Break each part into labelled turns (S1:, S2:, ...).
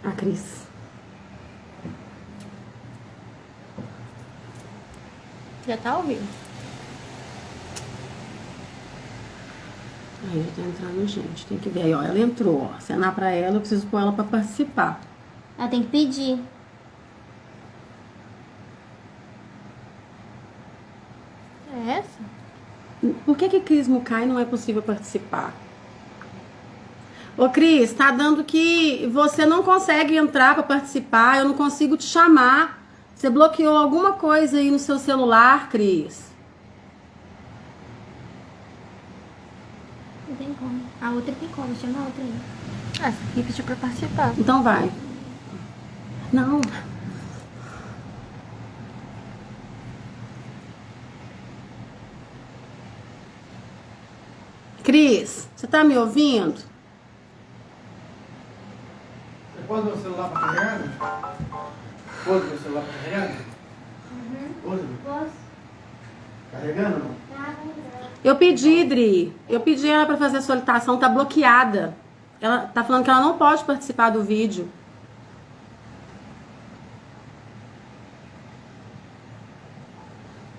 S1: A Cris.
S2: Já tá ao vivo.
S1: Aí já tá entrando gente. Tem que ver aí, ó. Ela entrou, ó. Acenar pra ela, eu preciso pôr ela pra participar.
S2: Ela tem que pedir. É essa?
S1: Por que Cris Mukai não é possível participar? Ô, Cris, tá dando que você não consegue entrar pra participar, eu não consigo te chamar. Você bloqueou alguma coisa aí no seu celular, Cris?
S2: Não tem como. A outra tem como. Chama a outra aí. Ah, essa aqui pediu pra participar.
S1: Então vai. Não. Cris, você tá me ouvindo?
S3: Você pôs meu celular para carregar? Pôs meu celular para carregar? Pôs?
S2: Posso?
S3: Carregando, não?
S1: Eu pedi, Dri. Eu pedi ela pra fazer a solicitação, tá bloqueada. Ela tá falando que ela não pode participar do vídeo.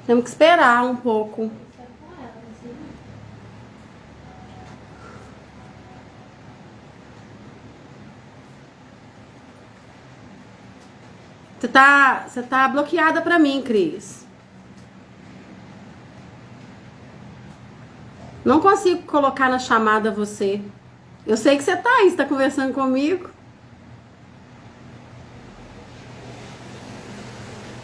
S1: Temos que esperar um pouco. Você tá bloqueada pra mim, Cris. Não consigo colocar na chamada você. Eu sei que você tá aí, você tá conversando comigo.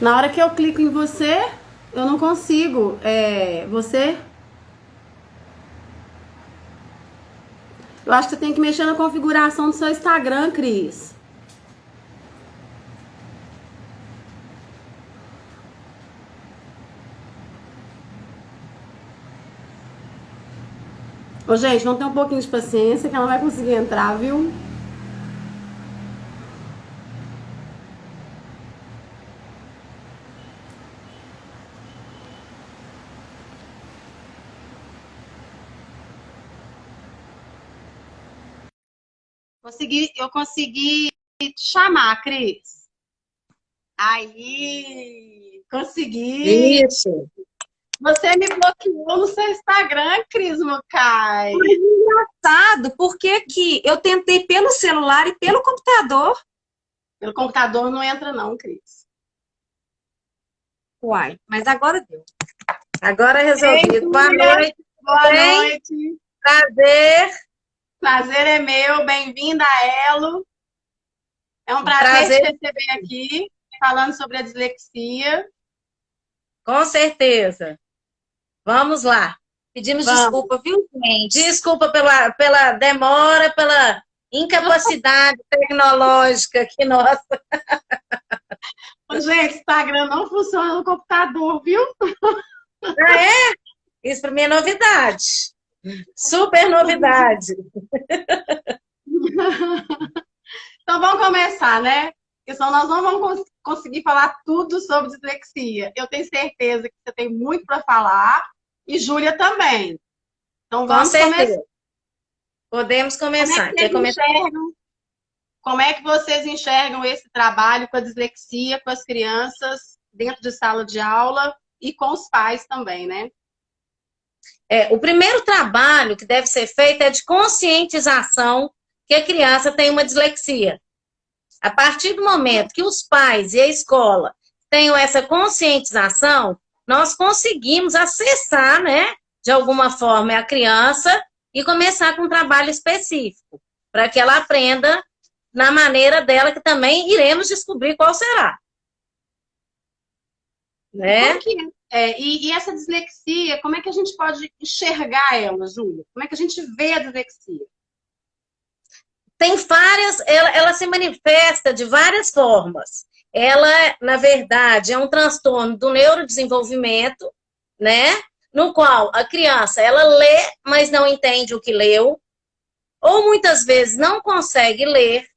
S1: Na hora que eu clico em você, eu não consigo. Você. Eu acho que você tem que mexer na configuração do seu Instagram, Cris. Ô, gente, vamos ter um pouquinho de paciência que ela não vai conseguir entrar, viu? Eu consegui te chamar, Cris. Aí, consegui.
S4: Isso.
S1: Você me bloqueou no seu Instagram, Cris Mukai.
S4: Engraçado, por que que eu tentei pelo celular e pelo computador?
S1: Pelo computador não entra não, Cris.
S4: Uai, mas agora deu. Agora é resolvido. Boa
S1: Júlia.
S4: noite.
S1: Boa
S4: Bem,
S1: noite.
S4: prazer.
S1: Prazer é meu. Bem-vinda a Elo. É um prazer
S4: Prazer,
S1: te receber aqui, falando sobre a dislexia.
S4: com certeza. Vamos lá. Pedimos
S1: Vamos.
S4: desculpa, viu, gente? Desculpa pela demora, pela incapacidade tecnológica aqui nossa.
S1: Gente, Instagram não funciona no computador, viu?
S4: Ah, é? Isso para mim é novidade. Super novidade.
S1: Então vamos começar, né? Porque senão nós não vamos conseguir falar tudo sobre dislexia. Eu tenho certeza que você tem muito para falar e Júlia também. Então
S4: Com
S1: vamos
S4: certeza.
S1: começar.
S4: Podemos começar. Quer começar?
S1: Como é que vocês enxergam esse trabalho com a dislexia, com as crianças, dentro de sala de aula e com os pais também, né?
S4: O primeiro trabalho que deve ser feito é de conscientização que a criança tem uma dislexia. A partir do momento que os pais e a escola tenham essa conscientização, nós conseguimos acessar, né, de alguma forma, a criança e começar com um trabalho específico, para que ela aprenda na maneira dela, que também iremos descobrir qual será. Né?
S1: Como que e essa dislexia, como é que a gente pode enxergar ela, Júlia? Como é que a gente vê a dislexia?
S4: Tem várias, ela se manifesta de várias formas. Ela, na verdade, é um transtorno do neurodesenvolvimento, né? No qual a criança, ela lê, mas não entende o que leu, ou muitas vezes não consegue ler,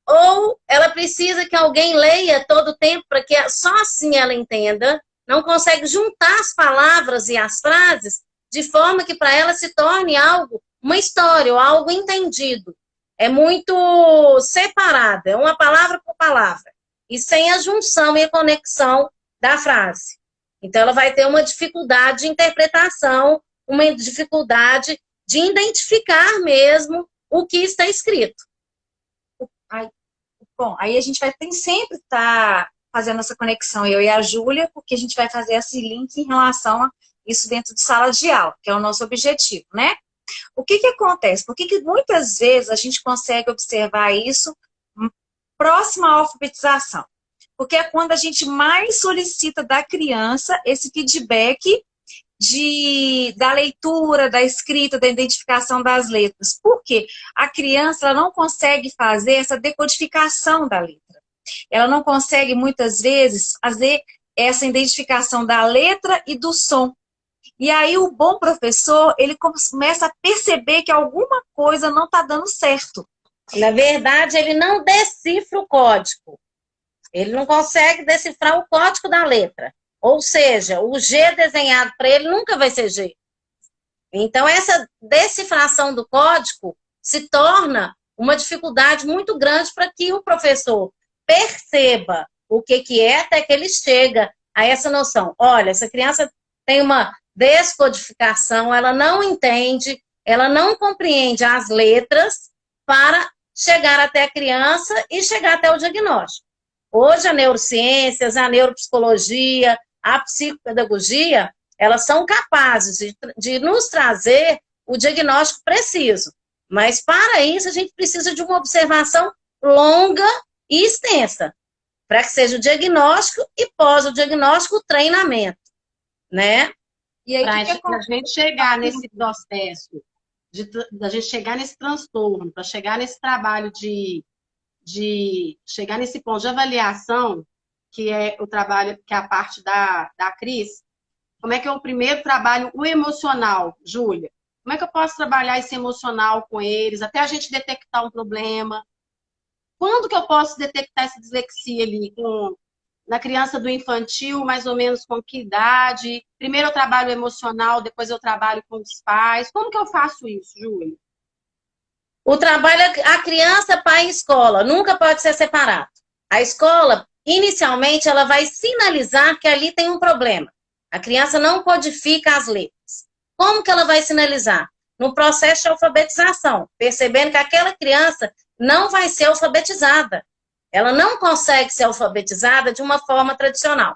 S4: ou ela precisa que alguém leia todo o tempo para que só assim ela entenda, não consegue juntar as palavras e as frases de forma que para ela se torne algo, uma história ou algo entendido. é muito separada, é uma palavra por palavra, e sem a junção e a conexão da frase. Então, ela vai ter uma dificuldade de interpretação, uma dificuldade de identificar mesmo o que está escrito.
S5: Bom, aí a gente vai ter sempre estar fazendo essa conexão, eu e a Júlia, porque a gente vai fazer esse link em relação a isso dentro de sala de aula, que é o nosso objetivo, né? O que acontece? Por que muitas vezes a gente consegue observar isso próximo à alfabetização? Porque é quando a gente mais solicita da criança esse feedback da leitura, da escrita, da identificação das letras. Por quê? A criança ela não consegue fazer essa decodificação da letra. Ela não consegue, muitas vezes, fazer essa identificação da letra e do som. E aí o bom professor, ele começa a perceber que alguma coisa não está dando certo.
S4: Na verdade, ele não decifra o código. Ele não consegue decifrar o código da letra. Ou seja, o G desenhado para ele nunca vai ser G. Então, essa decifração do código se torna uma dificuldade muito grande para que o professor perceba o que é até que ele chega a essa noção. Olha, essa criança tem uma descodificação, ela não entende, ela não compreende as letras para chegar até a criança e chegar até o diagnóstico. Hoje, a neurociências, a neuropsicologia, a psicopedagogia, elas são capazes de nos trazer o diagnóstico preciso. Mas, para isso, a gente precisa de uma observação longa e extensa, para que seja o diagnóstico e, pós o diagnóstico, o treinamento, né?
S1: E aí, para a gente chegar nesse processo, da gente chegar nesse transtorno, para chegar nesse trabalho de chegar nesse ponto de avaliação, que é o trabalho, que é a parte da Cris, como é que é o primeiro trabalho, o emocional, Júlia? Como é que eu posso trabalhar esse emocional com eles, até a gente detectar um problema? Quando que eu posso detectar essa dislexia ali? Na criança do infantil, mais ou menos com que idade? Primeiro eu trabalho emocional, depois eu trabalho com os pais. Como que eu faço isso, Júlia?
S4: O trabalho, a criança, pai e escola, nunca pode ser separado. A escola, inicialmente, ela vai sinalizar que ali tem um problema. A criança não codifica as letras. Como que ela vai sinalizar? No processo de alfabetização, percebendo que aquela criança não vai ser alfabetizada. Ela não consegue ser alfabetizada de uma forma tradicional.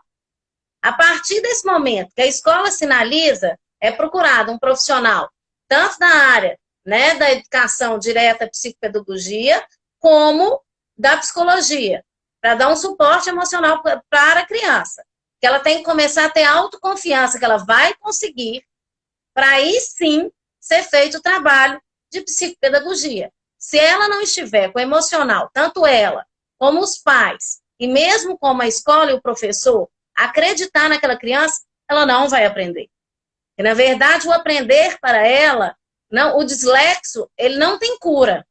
S4: A partir desse momento que a escola sinaliza, é procurado um profissional, tanto da área, né, da educação direta, psicopedagogia, como da psicologia, para dar um suporte emocional para a criança. Que ela tem que começar a ter autoconfiança, que ela vai conseguir, para aí sim ser feito o trabalho de psicopedagogia. Se ela não estiver com o emocional, tanto ela como os pais, e mesmo como a escola e o professor, acreditar naquela criança, ela não vai aprender. E, na verdade, o aprender para ela, não, o dislexo, ele não tem cura.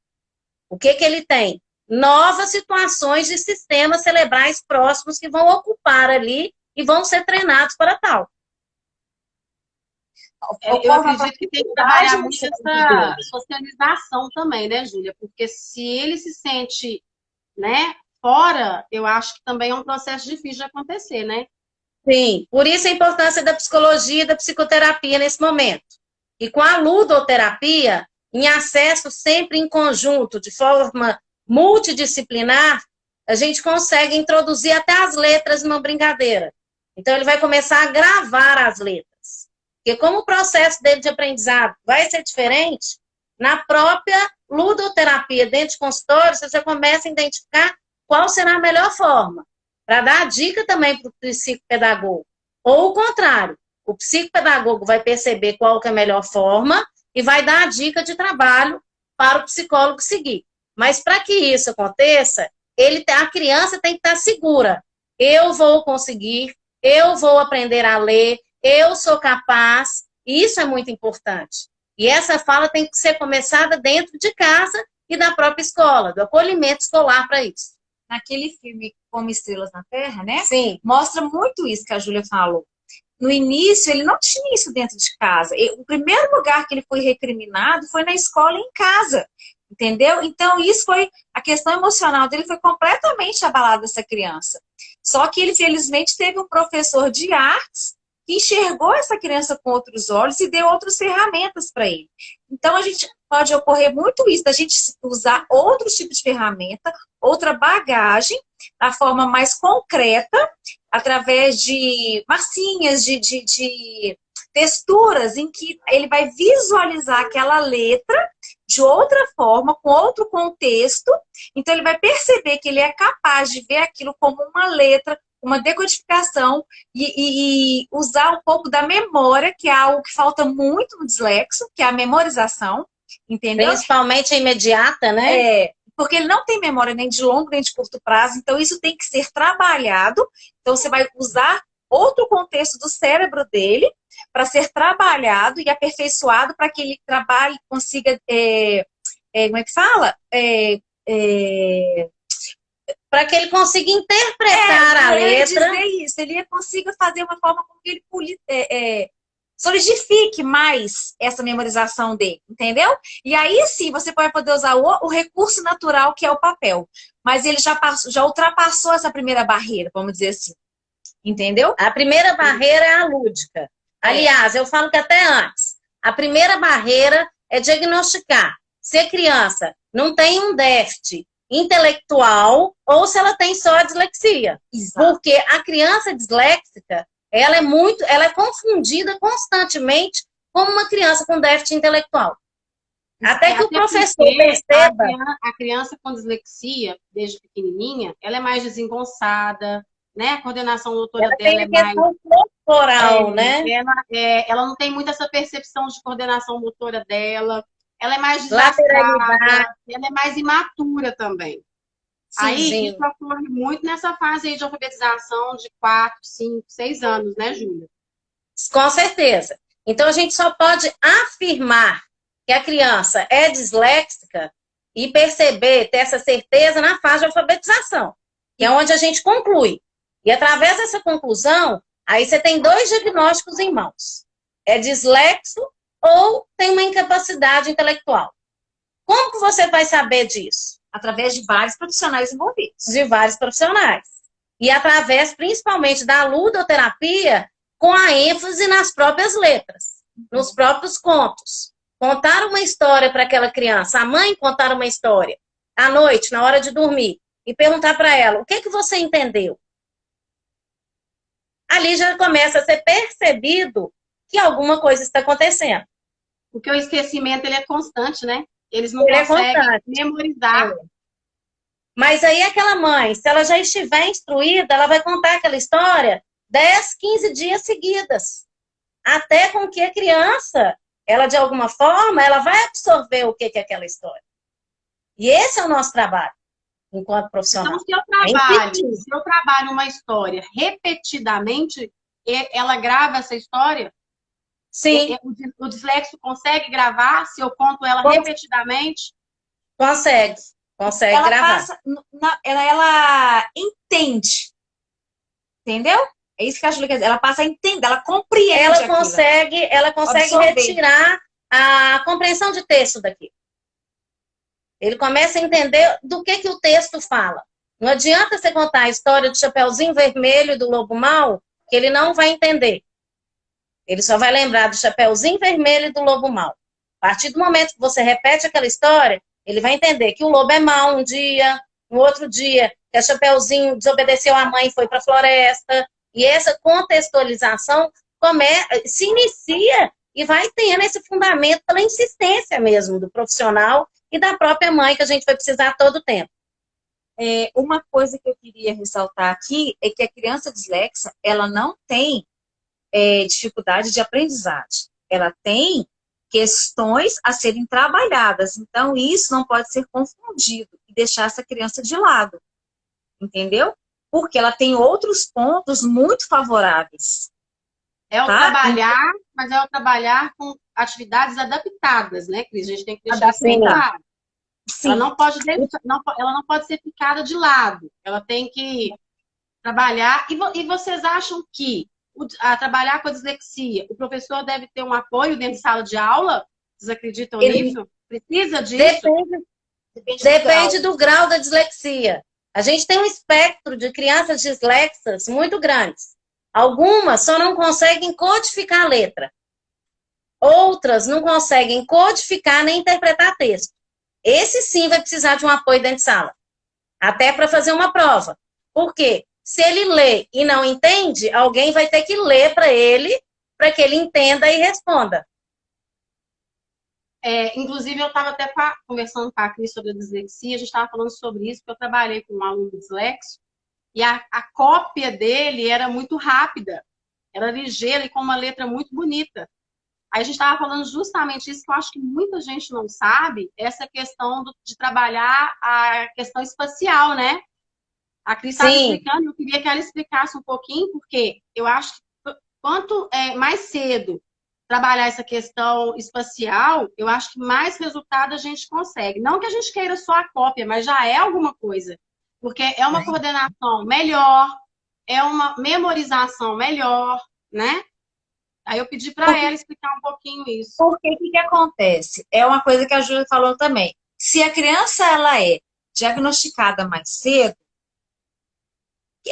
S4: O que ele tem? Novas situações de sistemas cerebrais próximos que vão ocupar ali e vão ser treinados para tal.
S1: Eu acredito que tem que trabalhar muito essa socialização também, né, Júlia? Porque se ele se sente, né, fora, eu acho que também é um processo difícil de acontecer, né?
S4: Sim, por isso a importância da psicologia e da psicoterapia nesse momento. E com a ludoterapia, em acesso sempre em conjunto, de forma multidisciplinar, a gente consegue introduzir até as letras numa brincadeira. Então, ele vai começar a gravar as letras. Porque como o processo dele de aprendizado vai ser diferente, na própria ludoterapia dentro de consultório, você já começa a identificar qual será a melhor forma, para dar a dica também para o psicopedagogo. Ou o contrário, o psicopedagogo vai perceber qual que é a melhor forma e vai dar a dica de trabalho para o psicólogo seguir. Mas para que isso aconteça, a criança tem que estar segura. Eu vou conseguir, eu vou aprender a ler, eu sou capaz, isso é muito importante. E essa fala tem que ser começada dentro de casa e da própria escola, do acolhimento escolar para isso.
S5: Naquele filme Como Estrelas na Terra, né?
S4: Sim.
S5: Mostra muito isso que a Júlia falou. No início, ele não tinha isso dentro de casa. O primeiro lugar que ele foi recriminado foi na escola e em casa. Entendeu? Então, isso foi, a questão emocional dele foi completamente abalada dessa criança. Só que ele, felizmente, teve um professor de artes que enxergou essa criança com outros olhos e deu outras ferramentas para ele. Então, a gente pode ocorrer muito isso, da gente usar outros tipos de ferramenta, outra bagagem, da forma mais concreta, através de massinhas, de texturas, em que ele vai visualizar aquela letra de outra forma, com outro contexto. Então, ele vai perceber que ele é capaz de ver aquilo como uma letra, uma decodificação e usar um pouco da memória, que é algo que falta muito no dislexo, que é a memorização, entendeu?
S4: Principalmente a imediata, né?
S5: Porque ele não tem memória nem de longo nem de curto prazo, então isso tem que ser trabalhado. Então, você vai usar outro contexto do cérebro dele para ser trabalhado e aperfeiçoado para que ele trabalhe, consiga, como é que fala?
S4: Para que ele consiga interpretar a letra.
S5: Dizer isso, ele consiga fazer uma forma como que ele solidifique mais essa memorização dele, entendeu? E aí sim, você vai poder usar o recurso natural, que é o papel. Mas ele já ultrapassou essa primeira barreira, vamos dizer assim. Entendeu?
S4: A primeira barreira é a lúdica. Aliás, eu falo que até antes. A primeira barreira é diagnosticar se a criança não tem um déficit intelectual ou se ela tem só a dislexia.
S5: Exato.
S4: Porque a criança disléxica, ela é confundida constantemente como uma criança com déficit intelectual. Até que o professor perceba.
S1: A criança com dislexia, desde pequenininha, ela é mais desengonçada, né? A coordenação motora
S4: Ela
S1: dela
S4: tem
S1: é mais
S4: corporal, né?
S1: Ela não tem muito essa percepção de coordenação motora dela. Ela é mais
S4: Lateralidade.
S1: desastrada, ela é mais imatura também.
S5: Sim,
S1: Aí,
S5: sim.
S1: isso ocorre muito nessa fase aí de alfabetização de 4, 5, 6 anos, né, Júlia?
S4: Com certeza. Então, a gente só pode afirmar que a criança é disléxica e perceber, ter essa certeza na fase de alfabetização, que é onde a gente conclui. E através dessa conclusão, aí você tem 2 diagnósticos em mãos. É dislexo ou tem uma incapacidade intelectual. Como que você vai saber disso?
S5: Através de vários profissionais envolvidos.
S4: De vários profissionais. E através, principalmente, da ludoterapia, com a ênfase nas próprias letras, nos próprios contos. Contar uma história para aquela criança, a mãe contar uma história, à noite, na hora de dormir, e perguntar para ela, o que você entendeu? Ali já começa a ser percebido que alguma coisa está acontecendo.
S1: Porque o esquecimento, ele é constante, né? Eles não conseguem memorizar.
S4: Mas aí aquela mãe, se ela já estiver instruída, ela vai contar aquela história 10, 15 dias seguidas. Até com que a criança, ela de alguma forma, ela vai absorver o que é aquela história. E esse é o nosso trabalho, enquanto profissional.
S1: Então, se eu trabalho uma história repetidamente, ela grava essa história?
S4: Sim.
S1: O dislexo consegue gravar se eu conto ela repetidamente?
S4: Consegue
S5: Ela
S4: gravar.
S5: Ela entende. Entendeu? É isso que a Júlia quer dizer. Ela passa a entender, ela compreende
S4: Ela
S5: aquilo.
S4: consegue
S5: Absorver.
S4: retirar a compreensão de texto daqui. Ele começa a entender do que o texto fala. Não adianta você contar a história do Chapeuzinho Vermelho e do Lobo Mau, que ele não vai entender. Ele só vai lembrar do Chapeuzinho Vermelho e do Lobo Mau. A partir do momento que você repete aquela história, ele vai entender que o lobo é mau um dia, no outro dia, que a Chapeuzinho desobedeceu a mãe e foi para a floresta. E essa contextualização se inicia e vai tendo esse fundamento pela insistência mesmo do profissional e da própria mãe, que a gente vai precisar todo o tempo.
S5: Uma coisa que eu queria ressaltar aqui é que a criança dislexa, ela não tem dificuldade de aprendizagem. Ela tem questões a serem trabalhadas. Então, isso não pode ser confundido e deixar essa criança de lado. Entendeu? Porque ela tem outros pontos muito favoráveis.
S1: É o trabalhar, mas é o trabalhar com atividades adaptadas, né, Cris? A gente tem que deixar isso bem claro. Ela não pode ser ficada de lado. Ela tem que trabalhar. E vocês acham que trabalhar com a dislexia, o professor deve ter um apoio dentro de sala de aula? Vocês acreditam nisso? Precisa disso?
S4: Depende do grau da dislexia. A gente tem um espectro de crianças dislexas muito grandes. Algumas só não conseguem codificar a letra. Outras não conseguem codificar nem interpretar texto. Esse sim vai precisar de um apoio dentro de sala. Até para fazer uma prova. Por quê? Se ele lê e não entende, alguém vai ter que ler para que ele entenda e responda.
S1: Inclusive, eu estava até conversando com a Cris sobre a dislexia, a gente estava falando sobre isso, porque eu trabalhei com um aluno disléxico, e a cópia dele era muito rápida, era ligeira e com uma letra muito bonita. Aí a gente estava falando justamente isso, que eu acho que muita gente não sabe, essa questão de trabalhar a questão espacial, né? A Cris estava explicando, eu queria que ela explicasse um pouquinho, porque eu acho que quanto mais cedo trabalhar essa questão espacial, eu acho que mais resultado a gente consegue. Não que a gente queira só a cópia, mas já é alguma coisa. Porque é uma coordenação melhor, é uma memorização melhor, né? Aí eu pedi para ela explicar um pouquinho isso.
S5: Porque o que acontece? É uma coisa que a Júlia falou também. Se a criança ela é diagnosticada mais cedo,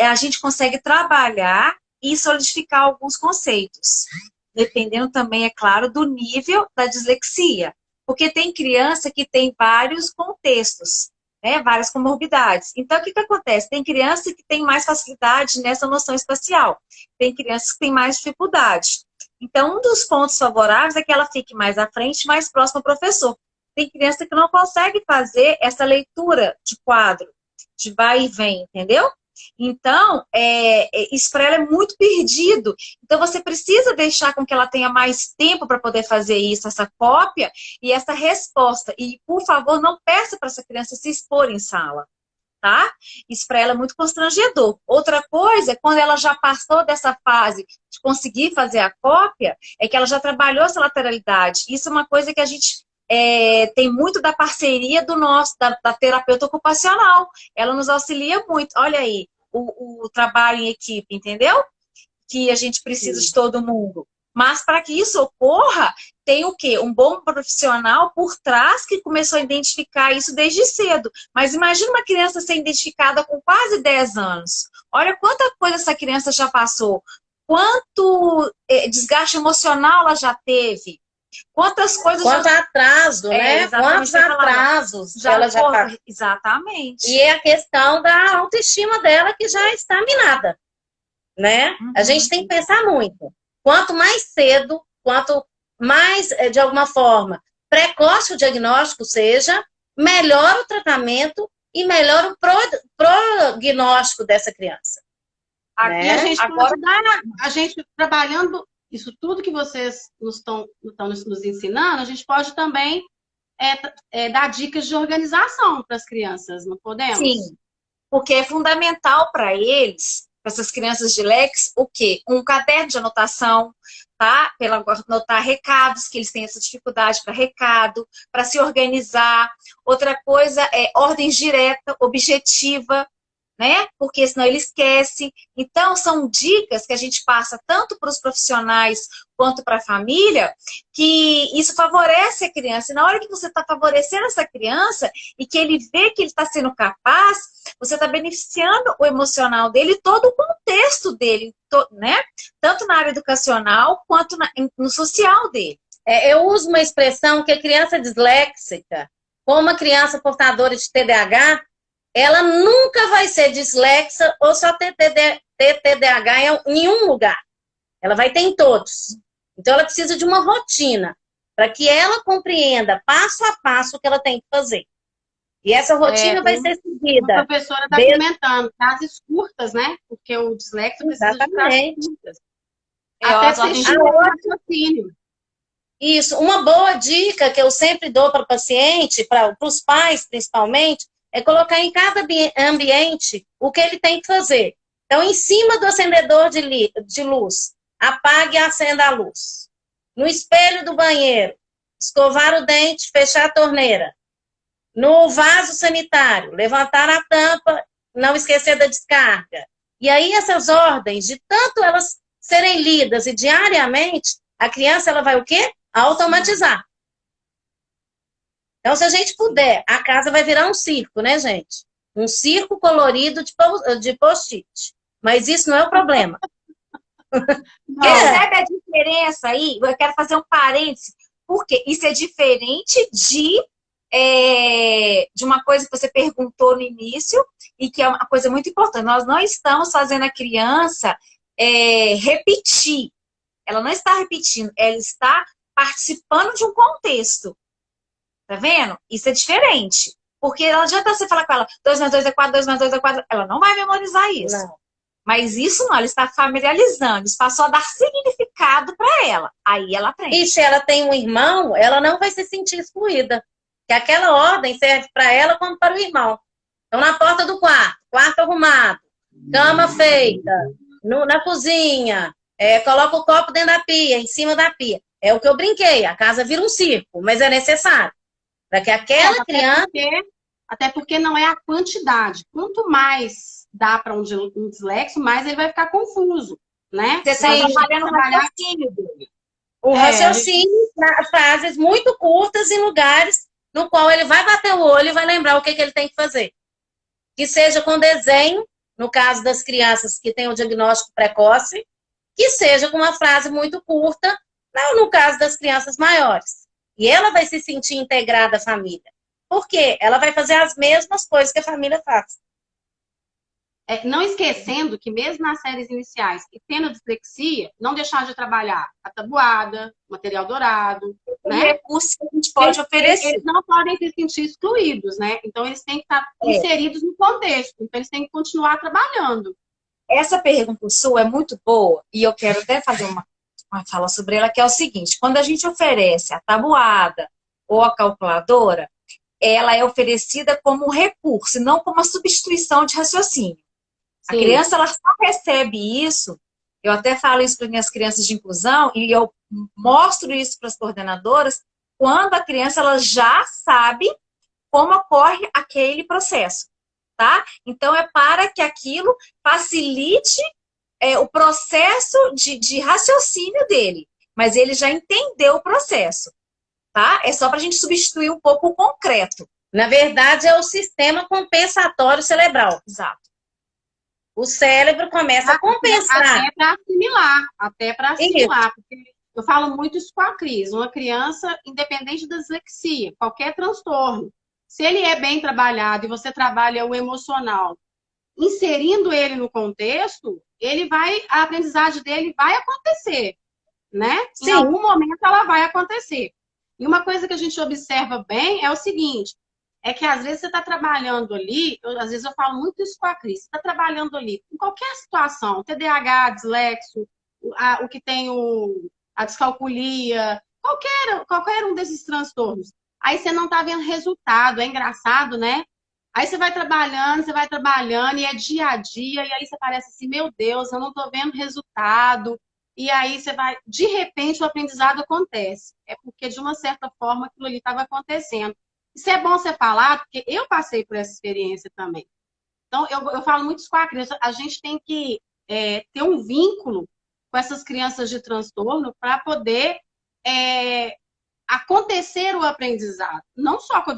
S5: a gente consegue trabalhar e solidificar alguns conceitos. Dependendo também, é claro, do nível da dislexia. Porque tem criança que tem vários contextos, né? Várias comorbidades. Então, o que acontece? Tem criança que tem mais facilidade nessa noção espacial. Tem crianças que têm mais dificuldade. Então, um dos pontos favoráveis é que ela fique mais à frente, mais próxima ao professor. Tem criança que não consegue fazer essa leitura de quadro, de vai e vem, entendeu? Então, isso para ela é muito perdido. Então, você precisa deixar com que ela tenha mais tempo para poder fazer isso, essa cópia e essa resposta. E, por favor, não peça para essa criança se expor em sala, tá? Isso para ela é muito constrangedor. Outra coisa, quando ela já passou dessa fase de conseguir fazer a cópia, é que ela já trabalhou essa lateralidade. Isso é uma coisa que a gente tem muito da parceria da terapeuta ocupacional. Ela nos auxilia muito. Olha aí, o trabalho em equipe, entendeu? Que a gente precisa de todo mundo. Mas para que isso ocorra, tem o quê? Um bom profissional por trás que começou a identificar isso desde cedo. Mas imagina uma criança ser identificada com quase 10 anos. Olha quanta coisa essa criança já passou. Quanto desgaste emocional ela já teve. Quantas coisas...
S4: Quanto atraso, né? Quantos atrasos ela já passou.
S5: Exatamente.
S4: E é a questão da autoestima dela que já está minada, né? A gente tem que pensar muito. Quanto mais cedo, quanto mais, de alguma forma, precoce o diagnóstico seja, melhor o tratamento e melhor o prognóstico dessa criança.
S1: Aqui a gente pode dar, a gente trabalhando isso tudo que vocês estão nos ensinando, a gente pode também dar dicas de organização para as crianças, não podemos?
S5: Sim, porque é fundamental para eles, para essas crianças de Lex, o quê? Um caderno de anotação, tá? Para anotar recados, que eles têm essa dificuldade para recado, para se organizar. Outra coisa é ordem direta, objetiva, né? Porque senão ele esquece. Então, são dicas que a gente passa tanto para os profissionais quanto para a família, que isso favorece a criança. E na hora que você está favorecendo essa criança e que ele vê que ele está sendo capaz, você está beneficiando o emocional dele e todo o contexto dele, né? Tanto na área educacional quanto no social dele.
S4: Eu uso uma expressão que a criança disléxica, como uma criança portadora de TDAH, ela nunca vai ser dislexa ou só ter TDAH em nenhum lugar. Ela vai ter em todos. Então, ela precisa de uma rotina para que ela compreenda passo a passo o que ela tem que fazer. E essa rotina vai ser seguida.
S1: A professora está comentando frases curtas, né? Porque o disléxico precisa de frases curtas. Até ser raciocínio.
S4: Isso. Uma boa dica que eu sempre dou para o paciente, para os pais principalmente, é colocar em cada ambiente o que ele tem que fazer. Então, em cima do acendedor de luz, apague e acenda a luz. No espelho do banheiro, escovar o dente, fechar a torneira. No vaso sanitário, levantar a tampa, não esquecer da descarga. E aí, essas ordens, de tanto elas serem lidas e diariamente, a criança ela vai o quê? Automatizar. Então, se a gente puder, a casa vai virar um circo, né, gente? Um circo colorido de post-it. Mas isso não é o problema.
S5: Percebe a diferença aí? Eu quero fazer um parêntese, porque isso é diferente de uma coisa que você perguntou no início e que é uma coisa muito importante. Nós não estamos fazendo a criança repetir. Ela não está repetindo, ela está participando de um contexto. Tá vendo? Isso é diferente. Porque ela adianta você falar com ela 2 mais 2 é 4, 2 mais 2 é 4. Ela não vai memorizar isso.
S4: Não.
S5: Mas isso não, ela está familiarizando. Isso passou a dar significado para ela. Aí ela aprende.
S4: E se ela tem um irmão, ela não vai se sentir excluída. Que aquela ordem serve para ela como para o irmão. Então, na porta do quarto arrumado, cama feita, na cozinha, coloca o copo dentro da pia, em cima da pia. É o que eu brinquei, a casa vira um circo, mas é necessário. Para que aquela criança...
S1: Até porque não é a quantidade. Quanto mais dá para um dislexo, mais ele vai ficar confuso, né?
S5: Você está trabalhando o raciocínio dele.
S4: O raciocínio, frases muito curtas em lugares no qual ele vai bater o olho e vai lembrar o que ele tem que fazer. Que seja com desenho, no caso das crianças que têm o diagnóstico precoce, que seja com uma frase muito curta, no caso das crianças maiores. E ela vai se sentir integrada à família. Por quê? Ela vai fazer as mesmas coisas que a família faz.
S1: Não esquecendo que mesmo nas séries iniciais e tendo dislexia, não deixar de trabalhar a tabuada, material dourado, né?
S5: Recursos que a gente pode oferecer.
S1: Eles não podem se sentir excluídos, né? Então eles têm que estar inseridos no contexto. Então eles têm que continuar trabalhando.
S5: Essa pergunta sua é muito boa e eu quero até fazer uma fala sobre ela, que é o seguinte: quando a gente oferece a tabuada ou a calculadora, ela é oferecida como um recurso, não como uma substituição de raciocínio. Sim. A criança, ela só recebe isso, eu até falo isso para minhas crianças de inclusão, e eu mostro isso para as coordenadoras, quando a criança ela já sabe como ocorre aquele processo, tá? Então, é para que aquilo facilite o processo de raciocínio dele, mas ele já entendeu o processo. Tá? É só para a gente substituir um pouco o concreto.
S4: Na verdade, é o sistema compensatório cerebral.
S5: Exato.
S4: O cérebro começa a compensar.
S1: Até para assimilar. Porque eu falo muito isso com a Cris. Uma criança, independente da dislexia, qualquer transtorno, se ele é bem trabalhado e você trabalha o emocional, inserindo ele no contexto, a aprendizagem dele vai acontecer, né?
S4: Sim.
S1: Em algum momento ela vai acontecer. E uma coisa que a gente observa bem é o seguinte, é que às vezes você está trabalhando ali, às vezes eu falo muito isso com a Cris, você está trabalhando ali, em qualquer situação, TDAH, dislexo, o que tem a descalculia, qualquer um desses transtornos. Aí você não está vendo resultado, é engraçado, né? Aí você vai trabalhando, e é dia a dia, e aí você parece assim, meu Deus, eu não estou vendo resultado. E aí você vai, de repente o aprendizado acontece. É porque, de uma certa forma, aquilo ali estava acontecendo. Isso é bom você falar, porque eu passei por essa experiência também. Então, eu falo muito isso com a criança. A gente tem que ter um vínculo com essas crianças de transtorno para poder acontecer o aprendizado. Não só com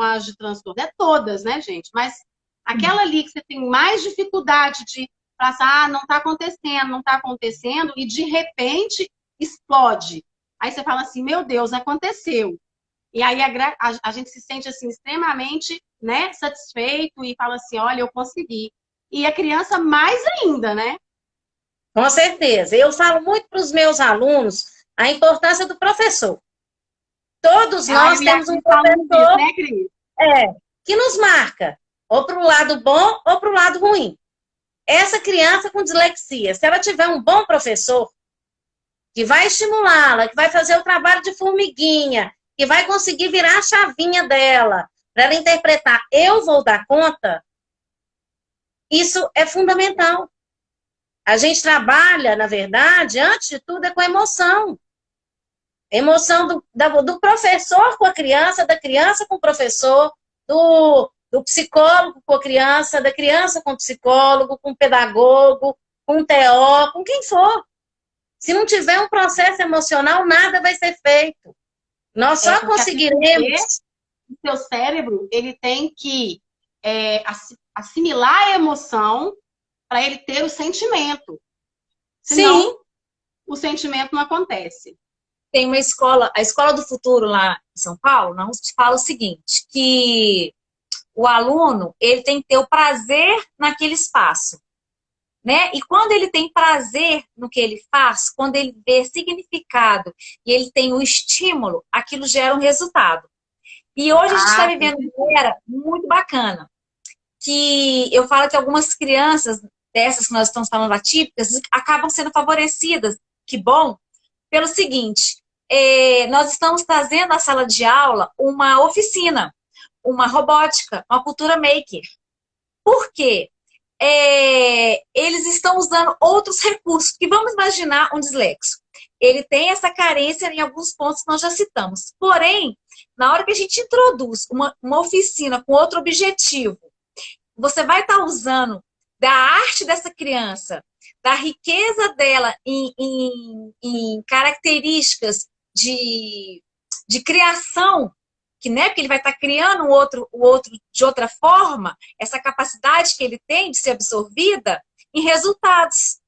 S1: as de transtorno, todas, né, gente? Mas aquela ali que você tem mais dificuldade de passar, não está acontecendo, e de repente explode. Aí você fala assim, meu Deus, aconteceu. E aí a gente se sente assim extremamente, né, satisfeito e fala assim, olha, eu consegui. E a criança mais ainda, né?
S4: Com certeza. Eu falo muito para os meus alunos a importância do professor. Todos nós temos um professor
S1: né, Cris?
S4: Que nos marca, ou para o lado bom ou para o lado ruim. Essa criança com dislexia, se ela tiver um bom professor, que vai estimulá-la, que vai fazer o trabalho de formiguinha, que vai conseguir virar a chavinha dela, para ela interpretar, eu vou dar conta, isso é fundamental. A gente trabalha, na verdade, antes de tudo, com emoção. Emoção do professor com a criança, da criança com o professor, do psicólogo com a criança, da criança com o psicólogo, com o pedagogo, com o TO, com quem for. Se não tiver um processo emocional, nada vai ser feito. Nós só conseguiremos
S1: o seu cérebro, ele tem que assimilar a emoção para ele ter o sentimento. Senão,
S4: Sim,
S1: o sentimento não acontece.
S5: tem uma escola, a Escola do Futuro lá em São Paulo, não fala o seguinte, que o aluno, ele tem que ter o prazer naquele espaço, né? E quando ele tem prazer no que ele faz, quando ele vê significado e ele tem o estímulo, aquilo gera um resultado. E hoje a gente está vivendo uma era muito bacana, que eu falo que algumas crianças dessas que nós estamos falando atípicas acabam sendo favorecidas, que bom, pelo seguinte, nós estamos trazendo à sala de aula uma oficina, uma robótica, uma cultura maker. Por quê? Eles estão usando outros recursos, que vamos imaginar um disléxico. Ele tem essa carência em alguns pontos que nós já citamos. Porém, na hora que a gente introduz uma oficina com outro objetivo, você vai estar usando da arte dessa criança, da riqueza dela em características de criação, que, né, porque ele vai estar criando o outro de outra forma, essa capacidade que ele tem de ser absorvida em resultados,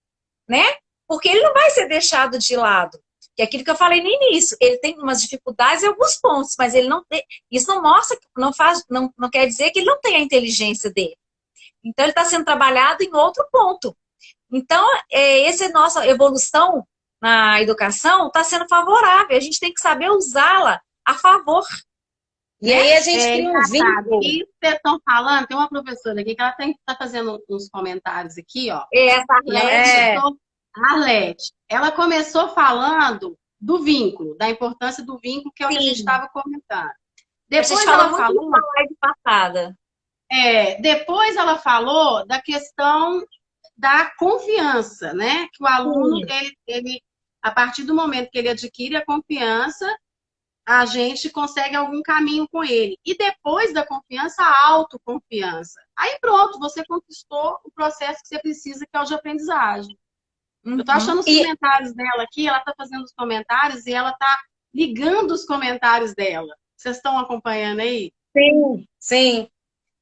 S5: né? Porque ele não vai ser deixado de lado. Que é aquilo que eu falei no início, ele tem umas dificuldades em alguns pontos, mas ele não tem, isso não mostra, não quer dizer que ele não tem a inteligência dele. Então, ele está sendo trabalhado em outro ponto. Então, essa é nossa evolução na educação, está sendo favorável. A gente tem que saber usá-la a favor.
S4: e aí a gente cria um vínculo.
S1: E vocês estão falando, tem uma professora aqui que ela está fazendo uns comentários aqui, ó. Arlete, ela começou falando do vínculo, da importância do vínculo, que é o que a gente estava comentando.
S5: Depois ela falou na live passada.
S1: Depois ela falou da questão da confiança, né? Que o aluno, ele, a partir do momento que ele adquire a confiança, a gente consegue algum caminho com ele. E depois da confiança, a autoconfiança. Aí pronto, você conquistou o processo que você precisa, que é o de aprendizagem. Eu tô achando os comentários dela aqui, ela tá fazendo os comentários e ela tá ligando os comentários dela. Vocês estão acompanhando aí?
S4: Sim, sim.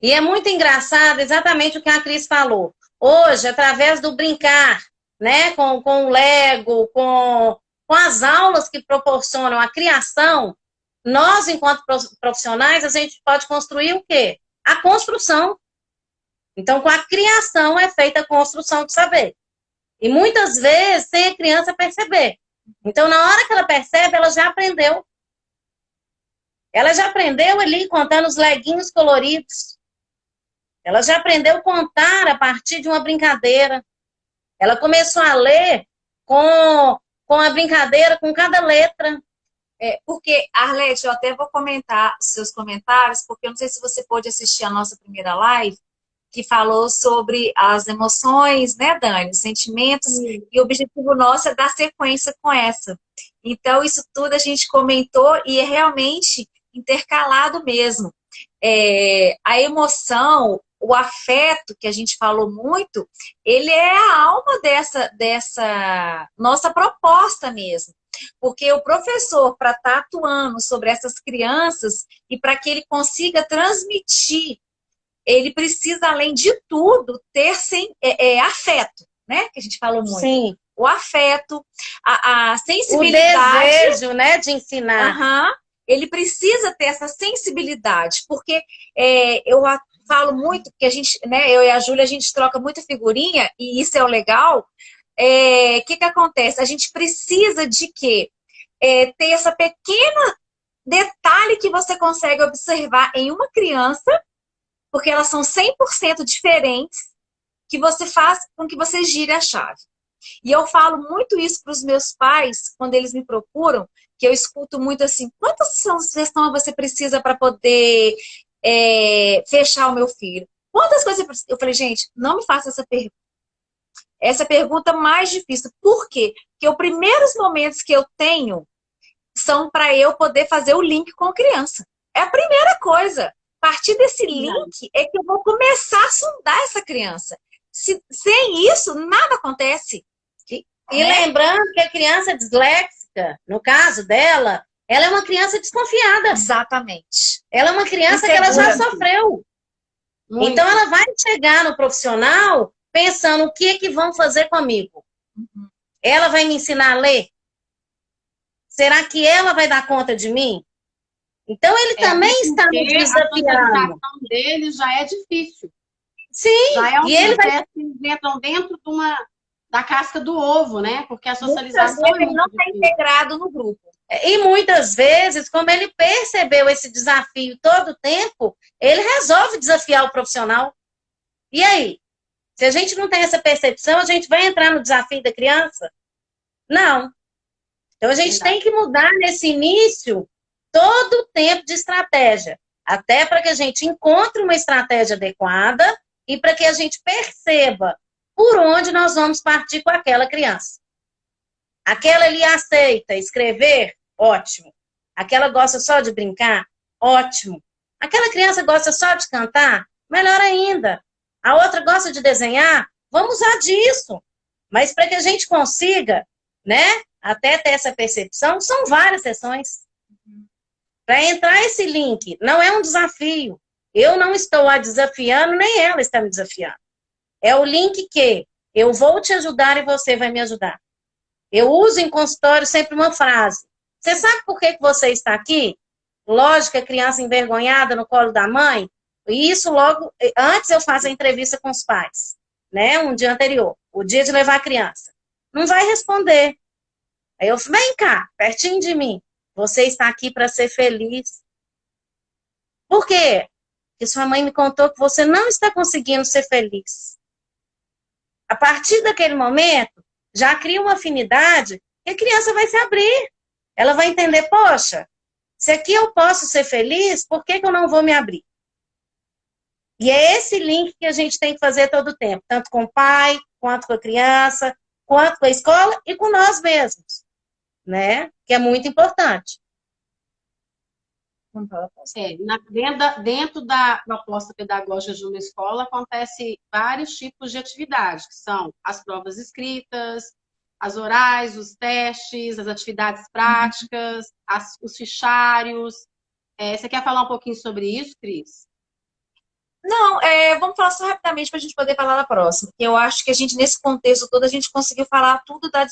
S4: E é muito engraçado exatamente o que a Cris falou. Hoje, através do brincar, né, com o Lego, com as aulas que proporcionam a criação, nós, enquanto profissionais, a gente pode construir o quê? A construção. Então, com a criação é feita a construção de saber. E muitas vezes sem a criança perceber. Então, na hora que ela percebe, ela já aprendeu. Ela já aprendeu ali contando os leguinhos coloridos. Ela já aprendeu a contar a partir de uma brincadeira. Ela começou a ler com a brincadeira, com cada letra.
S5: Porque, Arlete, eu até vou comentar os seus comentários, porque eu não sei se você pôde assistir a nossa primeira live, que falou sobre as emoções, né, Dani? Os sentimentos. Sim. E o objetivo nosso é dar sequência com essa. Então, isso tudo a gente comentou e é realmente intercalado mesmo. A emoção, o afeto, que a gente falou muito, ele é a alma dessa nossa proposta mesmo. Porque o professor, para estar atuando sobre essas crianças e para que ele consiga transmitir, ele precisa, além de tudo, ter afeto, né? Que a gente falou muito. Sim. O afeto, a sensibilidade.
S4: O desejo, né, de ensinar.
S5: Ele precisa ter essa sensibilidade, porque eu falo muito, que a gente, né, eu e a Júlia, a gente troca muita figurinha, e isso é o legal. Que acontece? A gente precisa de quê? Ter essa pequena detalhe que você consegue observar em uma criança, porque elas são 100% diferentes, que você faz com que você gire a chave. E eu falo muito isso para os meus pais, quando eles me procuram, que eu escuto muito assim, quantas questões você precisa para poder fechar o meu filho? Quantas coisas eu falei, gente, não me faça essa pergunta. Essa pergunta mais difícil. Por quê? Porque os primeiros momentos que eu tenho são para eu poder fazer o link com a criança. É a primeira coisa. A partir desse link é que eu vou começar a sondar essa criança. Sem isso, nada acontece.
S4: E lembrando que a criança disléxica, no caso dela, Ela é uma criança desconfiada.
S5: Exatamente.
S4: Ela é uma criança que ela já
S5: Insegura.
S4: sofreu.
S1: Muito.
S4: Então, ela vai chegar no profissional pensando o que que vão fazer comigo. Ela vai me ensinar a ler? Será que ela vai dar conta de mim? Então, ele também está me
S1: Porque a
S4: desafiando.
S1: socialização deles já é difícil.
S4: Sim,
S1: Já é um
S4: e ele vai...
S1: processo que eles entram dentro da casca do ovo, né? Porque a
S5: Muitas
S1: socialização
S5: vezes
S1: é
S5: ele não
S1: muito
S5: está
S1: difícil.
S5: integrado no grupo.
S4: E muitas vezes, como ele percebeu esse desafio todo o tempo, ele resolve desafiar o profissional. E aí? Se a gente não tem essa percepção, a gente vai entrar no desafio da criança? Não. Então, a gente tem que mudar nesse início todo o tempo de estratégia, até para que a gente encontre uma estratégia adequada e para que a gente perceba por onde nós vamos partir com aquela criança. Aquela ali aceita escrever? Ótimo. Aquela gosta só de brincar? Ótimo. Aquela criança gosta só de cantar? Melhor ainda. A outra gosta de desenhar? Vamos usar disso. Mas para que a gente consiga, né, até ter essa percepção, são várias sessões. Para entrar esse link, não é um desafio. Eu não estou a desafiando, nem ela está me desafiando. É o link que eu vou te ajudar e você vai me ajudar. Eu uso em consultório sempre uma frase. Você sabe por que você está aqui? Lógico, a criança envergonhada no colo da mãe. E isso logo, antes eu faço a entrevista com os pais, né? Um dia anterior, o dia de levar a criança. Não vai responder. Aí eu falo, vem cá, pertinho de mim. Você está aqui para ser feliz. Por quê? Porque sua mãe me contou que você não está conseguindo ser feliz. A partir daquele momento, já cria uma afinidade e a criança vai se abrir. Ela vai entender, poxa, se aqui eu posso ser feliz, por que eu não vou me abrir? E é esse link que a gente tem que fazer todo o tempo, tanto com o pai, quanto com a criança, quanto com a escola e com nós mesmos, né? Que é muito importante.
S1: Dentro da proposta pedagógica de uma escola, acontece vários tipos de atividades, que são as provas escritas, as orais, os testes, as atividades práticas, os fichários. Você quer falar um pouquinho sobre isso, Cris?
S5: Não, vamos falar só rapidamente para a gente poder falar na próxima. Eu acho que a gente, nesse contexto todo, a gente conseguiu falar tudo da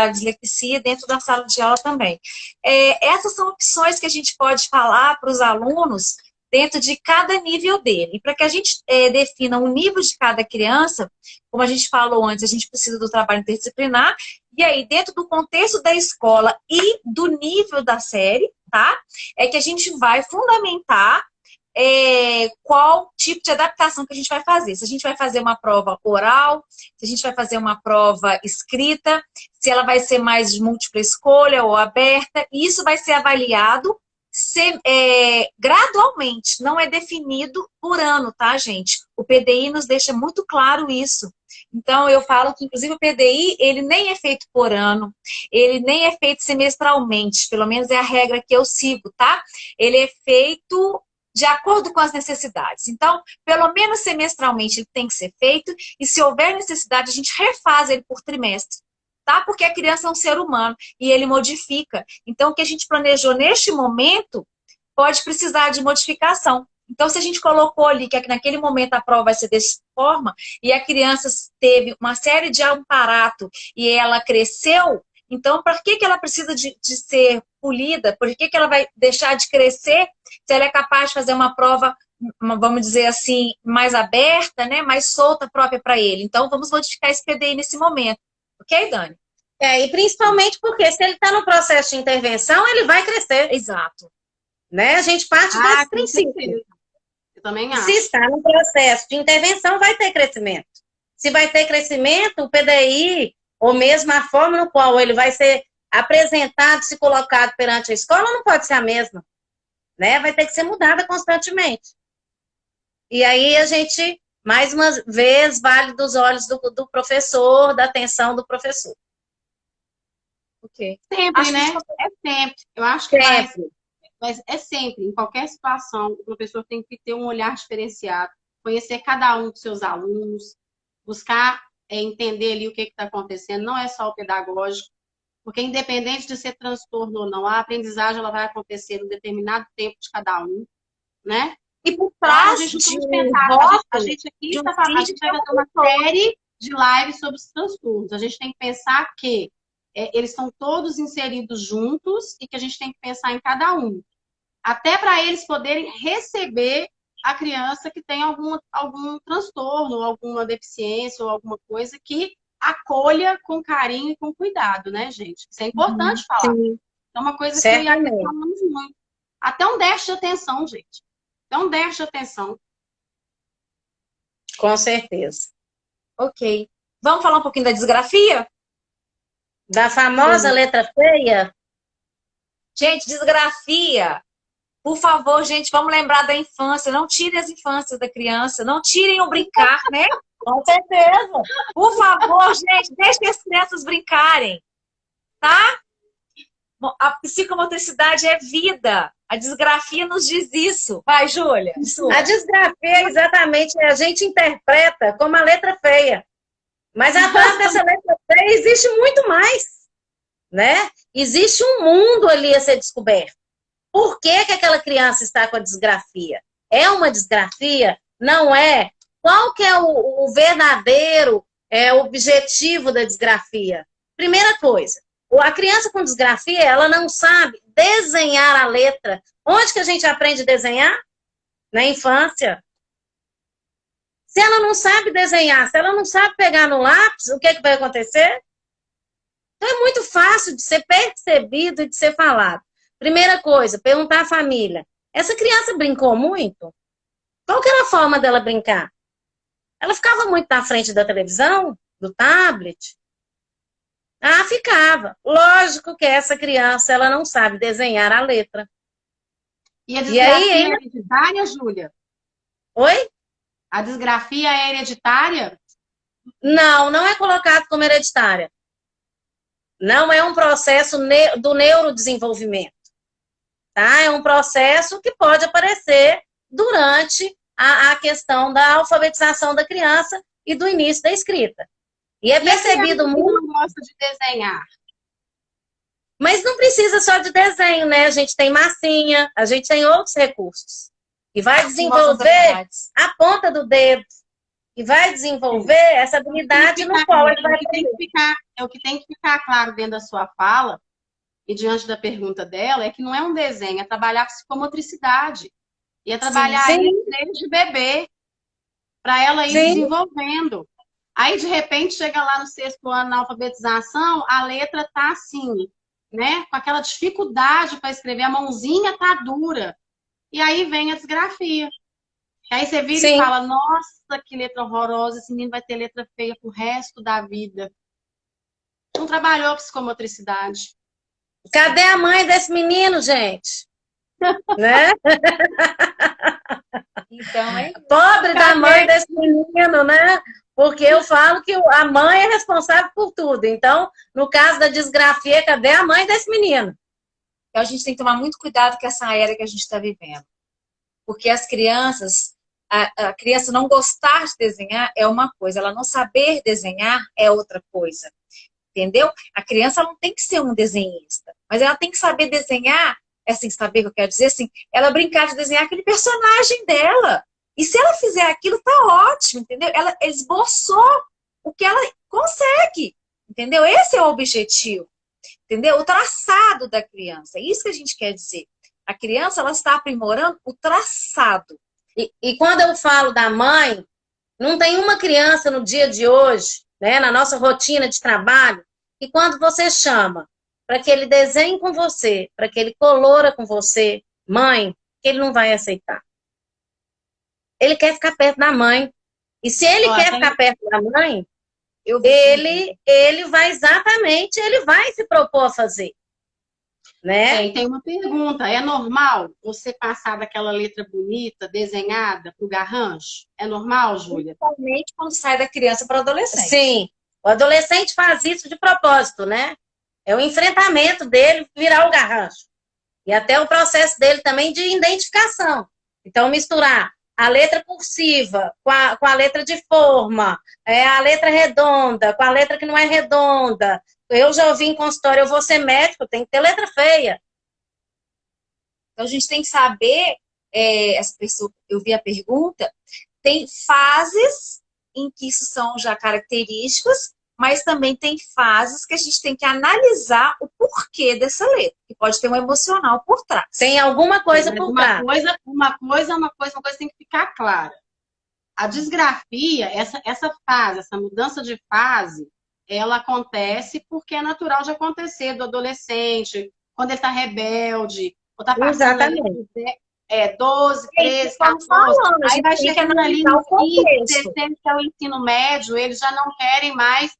S5: dislexia dentro da sala de aula também. Essas são opções que a gente pode falar para os alunos dentro de cada nível dele. E para que a gente defina o nível de cada criança, como a gente falou antes, a gente precisa do trabalho interdisciplinar, e aí dentro do contexto da escola e do nível da série, tá? É que a gente vai fundamentar qual tipo de adaptação que a gente vai fazer. Se a gente vai fazer uma prova oral, se a gente vai fazer uma prova escrita, se ela vai ser mais de múltipla escolha ou aberta, e isso vai ser avaliado gradualmente, não é definido por ano, tá, gente? O PDI nos deixa muito claro isso. Então, eu falo que, inclusive, o PDI, ele nem é feito por ano, ele nem é feito semestralmente, pelo menos é a regra que eu sigo, tá? Ele é feito de acordo com as necessidades. Então, pelo menos semestralmente ele tem que ser feito, e se houver necessidade, a gente refaz ele por trimestre, tá? Porque a criança é um ser humano e ele modifica. Então, o que a gente planejou neste momento pode precisar de modificação. Então, se a gente colocou ali que naquele momento a prova vai ser dessa forma e a criança teve uma série de aparato e ela cresceu, então, para que ela precisa de ser polida? Por que ela vai deixar de crescer se ela é capaz de fazer uma prova, vamos dizer assim, mais aberta, né, mais solta, própria para ele? Então, vamos modificar esse PDI nesse momento. Ok, Dani?
S4: E principalmente porque se ele está no processo de intervenção, ele vai crescer.
S5: Exato.
S4: Né? A gente parte desse princípio.
S1: Eu também acho.
S4: Se está no processo de intervenção, vai ter crescimento. Se vai ter crescimento, o PDI, ou mesmo a forma no qual ele vai ser apresentado, se colocado perante a escola, não pode ser a mesma. Né? Vai ter que ser mudada constantemente. E aí a gente, mais uma vez, vale dos olhos do professor, da atenção do professor.
S5: Ok.
S1: Sempre, né? É sempre. Eu acho que mas é sempre, em qualquer situação, o professor tem que ter um olhar diferenciado, conhecer cada um dos seus alunos, buscar entender ali o que está acontecendo, não é só o pedagógico, Porque independente de ser transtorno ou não, a aprendizagem ela vai acontecer em determinado tempo de cada um, né?
S5: E por
S1: Então,
S5: trás
S1: a gente
S5: de
S1: tem que
S5: um
S1: pensar,
S5: voto,
S1: a gente aqui
S5: de um
S1: está falando, a
S5: filho
S1: gente vai fazer uma série de lives sobre os transtornos. A gente tem que pensar que eles estão todos inseridos juntos e que a gente tem que pensar em cada um. Até para eles poderem receber a criança que tem algum transtorno, alguma deficiência ou alguma coisa que acolha com carinho e com cuidado, né, gente? Isso é importante falar.
S4: Sim,
S1: É uma coisa que
S4: certamente.
S1: falamos muito. Até um déficit de atenção, gente. Até um déficit de atenção.
S4: Com certeza.
S5: Ok. Vamos falar um pouquinho da disgrafia?
S4: Da famosa letra feia,
S5: Gente, disgrafia. Por favor, gente, vamos lembrar da infância. Não tirem as infâncias da criança. Não tirem o brincar, né?
S4: com certeza.
S5: Por favor, gente, deixem as crianças brincarem. Tá? Bom, a psicomotricidade é vida. A disgrafia nos diz isso. Vai, Júlia.
S4: A disgrafia, exatamente, a gente interpreta como a letra feia. Mas atrás dessa letra feia existe muito mais, né? Existe um mundo ali a ser descoberto. Por que que aquela criança está com a disgrafia? É uma disgrafia? Não é? Qual que é o verdadeiro objetivo da disgrafia? Primeira coisa, a criança com disgrafia, ela não sabe desenhar a letra. Onde que a gente aprende a desenhar? Na infância. Se ela não sabe desenhar, se ela não sabe pegar no lápis, o que que vai acontecer? Então é muito fácil de ser percebido e de ser falado. Primeira coisa, perguntar à família. Essa criança brincou muito? Qual que era a forma dela brincar? Ela ficava muito na frente da televisão? Do tablet? Ah, ficava. Lógico que essa criança, ela não sabe desenhar a letra.
S1: E a disgrafia
S4: aí,
S1: é hereditária, Júlia?
S4: Oi?
S1: A disgrafia é hereditária?
S4: Não, não é colocado como hereditária. Não é um processo do neurodesenvolvimento. Tá? É um processo que pode aparecer durante a questão da alfabetização da criança e do início da escrita. E é percebido muito.
S1: Não gosta de desenhar.
S4: Mas não precisa só de desenho, né? A gente tem massinha, a gente tem outros recursos. E vai desenvolver a ponta do dedo. E vai desenvolver essa habilidade no qual ele vai aprender.
S1: O que tem que ficar claro dentro da sua fala, e diante da pergunta dela, é que não é um desenho, é trabalhar psicomotricidade. E é trabalhar isso desde bebê, para ela ir desenvolvendo. Aí, de repente, chega lá no 6º ano na alfabetização, a letra tá assim, né? Com aquela dificuldade para escrever, a mãozinha tá dura. E aí vem a disgrafia. Aí você vira e fala, nossa, que letra horrorosa, esse menino vai ter letra feia pro resto da vida. Não trabalhou a psicomotricidade.
S4: Cadê a mãe desse menino, gente? Né?
S5: Então,
S4: pobre da mãe desse menino, né? Porque eu falo que a mãe é responsável por tudo. Então, no caso da disgrafia, cadê a mãe desse menino?
S5: Então, a gente tem que tomar muito cuidado com essa era que a gente está vivendo. Porque as crianças, a criança não gostar de desenhar é uma coisa, ela não saber desenhar é outra coisa. Entendeu? A criança não tem que ser um desenhista, mas ela tem que saber desenhar, assim, saber o que eu quero dizer, assim, ela brincar de desenhar aquele personagem dela. E se ela fizer aquilo, tá ótimo, entendeu? Ela esboçou o que ela consegue, entendeu? Esse é o objetivo, entendeu? O traçado da criança, é isso que a gente quer dizer. A criança, ela está aprimorando o traçado.
S4: E quando eu falo da mãe, não tem uma criança no dia de hoje, né, na nossa rotina de trabalho, que quando você chama para que ele desenhe com você, para que ele colora com você, mãe, ele não vai aceitar. Ele quer ficar perto da mãe. E se ele quer ficar perto da mãe, ele vai exatamente, ele vai se propor a fazer. Né?
S1: E tem uma pergunta, é normal você passar daquela letra bonita, desenhada, pro garrancho? É normal, Júlia?
S5: Principalmente quando sai da criança para o adolescente.
S4: Sim, o adolescente faz isso de propósito, né? É o enfrentamento dele virar o garrancho. E até o processo dele também de identificação. Então, misturar a letra cursiva com a letra de forma, a letra redonda com a letra que não é redonda. Eu já ouvi em consultório, eu vou ser médico, tem que ter letra feia.
S5: Então, a gente tem que saber, essa pessoa, eu vi a pergunta, tem fases em que isso são já características, mas também tem fases que a gente tem que analisar o porquê dessa letra, que pode ter um emocional por trás.
S4: Tem alguma coisa por trás.
S1: Uma coisa tem que ficar clara. A disgrafia, essa fase, essa mudança de fase, ela acontece porque é natural de acontecer do adolescente, quando ele está rebelde, ou está passando ali, 12, 13, 14, aí vai chegando ali no 15, 16, que é o ensino médio, eles já não querem mais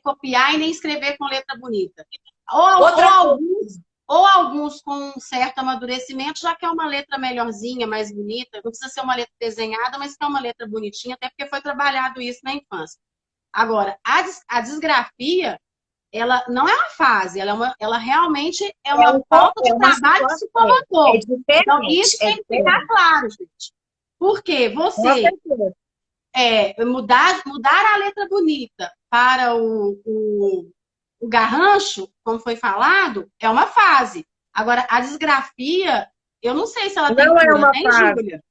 S1: copiar e nem escrever com letra bonita. Ou alguns com um certo amadurecimento, já que é uma letra melhorzinha, mais bonita, não precisa ser uma letra desenhada, mas que é uma letra bonitinha, até porque foi trabalhado isso na infância. Agora, a disgrafia, ela não é uma fase, ela realmente é uma falta de trabalho psicomotor. Então, isso tem que ficar claro, gente. Porque você mudar a letra bonita para o garrancho, como foi falado, é uma fase. Agora, a disgrafia, eu não sei se ela tem cura, tem, Júlia?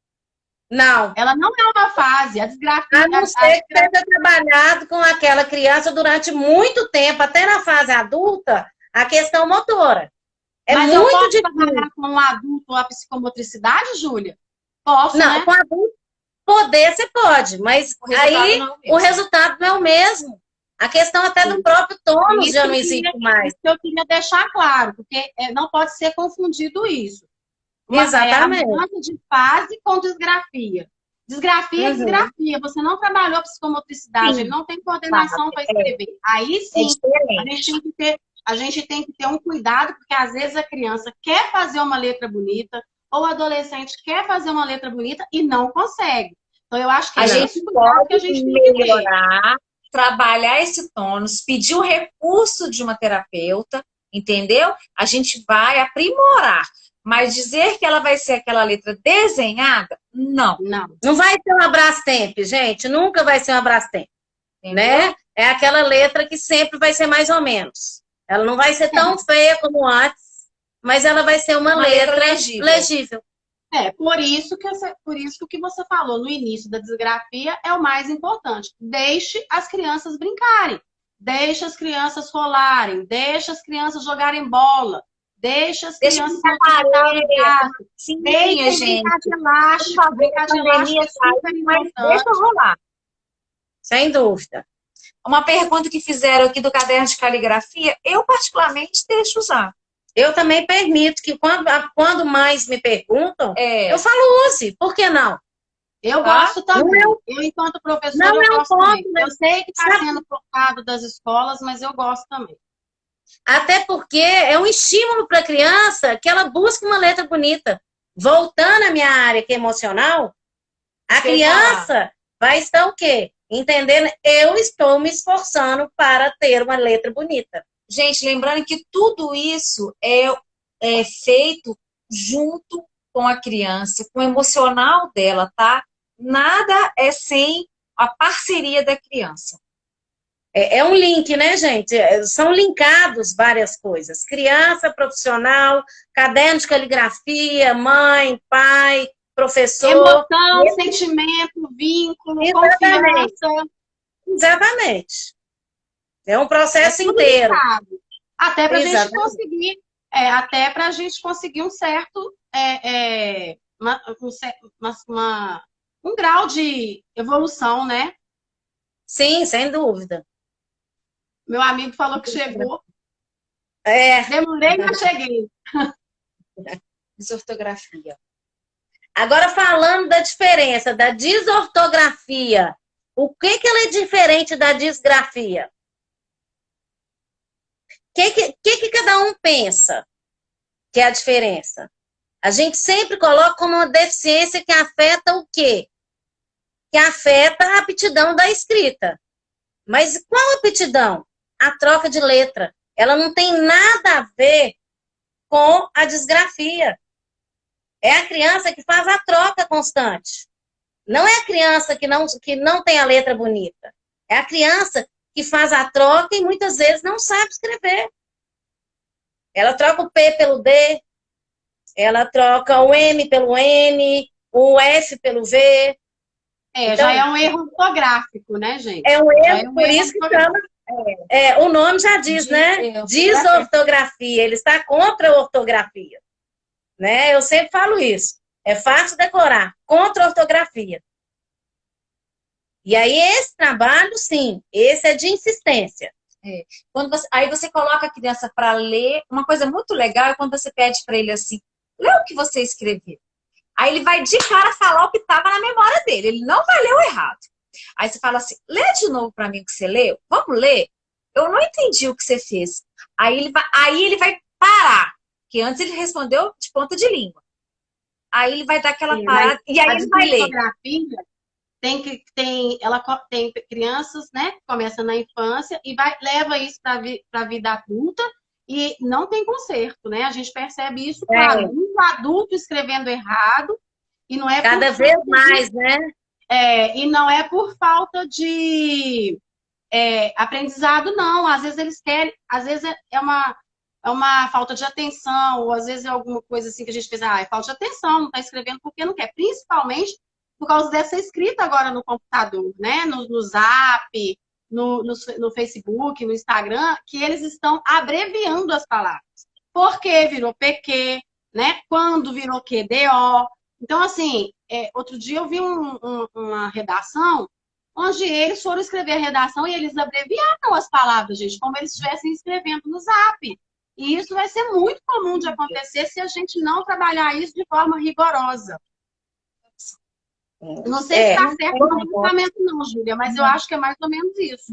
S4: Não.
S1: Ela não é uma fase. A disgrafia...
S4: A não ser que seja trabalhado com aquela criança durante muito tempo, até na fase adulta, a questão motora.
S1: Mas muito eu posso trabalhar com um adulto a psicomotricidade, Júlia? Posso,
S4: não,
S1: né?
S4: Com adulto, você pode, mas aí o resultado não é o mesmo. A questão até do próprio tônus já não existe mais.
S1: Isso que eu queria deixar claro, porque não pode ser confundido isso.
S4: Exatamente.
S1: A mudança de fase com disgrafia. Disgrafia é disgrafia. Você não trabalhou psicomotricidade, ele não tem coordenação para escrever. Aí sim, a gente tem que ter um cuidado, porque às vezes a criança quer fazer uma letra bonita, ou o adolescente quer fazer uma letra bonita e não consegue. Então eu acho que
S5: a gente pode melhorar, trabalhar esse tônus, pedir o recurso de uma terapeuta, entendeu? A gente vai aprimorar. Mas dizer que ela vai ser aquela letra desenhada, não.
S4: Não vai ser uma Brastemp, gente. Nunca vai ser uma Brastemp, né? É aquela letra que sempre vai ser mais ou menos. Ela não vai ser tão feia como antes, mas ela vai ser uma letra legível.
S1: Por isso que você falou no início da disgrafia é o mais importante. Deixe as crianças brincarem. Deixe as crianças rolarem. Deixe as crianças jogarem bola. Deixa as crianças brincar de gato. Deixa brincar de elástico. Brincar de elástico é super importante.
S5: Deixa rolar.
S4: Sem dúvida.
S5: Uma pergunta que fizeram aqui do caderno de caligrafia, eu particularmente deixo usar.
S4: Eu também permito que quando mais me perguntam, eu falo use. Por que não?
S1: Eu gosto também. Eu, enquanto professora, eu gosto também. Eu sei que está sendo cortado das escolas, mas eu gosto também.
S4: Até porque é um estímulo para a criança que ela busque uma letra bonita. Voltando à minha área que é emocional, a criança vai estar o quê? Entendendo, eu estou me esforçando para ter uma letra bonita.
S5: Gente, lembrando que tudo isso é feito junto com a criança, com o emocional dela, tá? Nada é sem a parceria da criança.
S4: É um link, né, gente? São linkados várias coisas. Criança, profissional, caderno de caligrafia, mãe, pai, professor.
S1: Emoção, sentimento, vínculo, confiança.
S4: Exatamente. É um processo inteiro.
S1: Linkado. Até para a gente conseguir um certo um grau de evolução, né?
S4: Sim, sem dúvida.
S1: Meu amigo falou que chegou. Demorei, mas cheguei.
S5: Desortografia.
S4: Agora, falando da diferença da desortografia, o que ela é diferente da disgrafia? O que cada um pensa que é a diferença? A gente sempre coloca como uma deficiência que afeta o quê? Que afeta a aptidão da escrita. Mas qual aptidão? A troca de letra. Ela não tem nada a ver com a disgrafia. É a criança que faz a troca constante. Não é a criança que não tem a letra bonita. É a criança que faz a troca e muitas vezes não sabe escrever. Ela troca o P pelo D, ela troca o M pelo N, o F pelo V.
S1: Então, já é um erro ortográfico, né, gente?
S4: É um erro, por
S1: erro
S4: isso que chama. O nome já diz, né? Desortografia. Ele está contra a ortografia. Né? Eu sempre falo isso. É fácil decorar. Contra a ortografia. E aí, esse trabalho, sim, esse é de insistência.
S5: Aí você coloca a criança para ler. Uma coisa muito legal é quando você pede para ele assim, lê o que você escreveu. Aí ele vai de cara falar o que estava na memória dele. Ele não vai ler o errado. Aí você fala assim, lê de novo para mim o que você leu. Vamos ler? Eu não entendi o que você fez. Aí ele vai parar. Porque antes ele respondeu de ponta de língua. Aí ele vai dar aquela parada e aí ele vai ler.
S1: Tem crianças, né, que começam na infância e leva isso para a vida adulta e não tem conserto, né? A gente percebe isso, claro, um adulto escrevendo errado e não é
S4: cada vez mais, né?
S1: E não é por falta de aprendizado, não. Às vezes eles querem, às vezes é uma falta de atenção, ou às vezes é alguma coisa assim que a gente fez, é falta de atenção, não está escrevendo porque não quer, principalmente por causa dessa escrita agora no computador, né? No Zap, no Facebook, no Instagram, que eles estão abreviando as palavras. Porque virou PQ, né? Quando virou QDO. Então, assim, outro dia eu vi uma redação onde eles foram escrever a redação e eles abreviaram as palavras, gente, como eles estivessem escrevendo no Zap. E isso vai ser muito comum de acontecer se a gente não trabalhar isso de forma rigorosa. Não sei se está certo o pensamento não, Júlia, mas eu acho que é mais ou menos isso.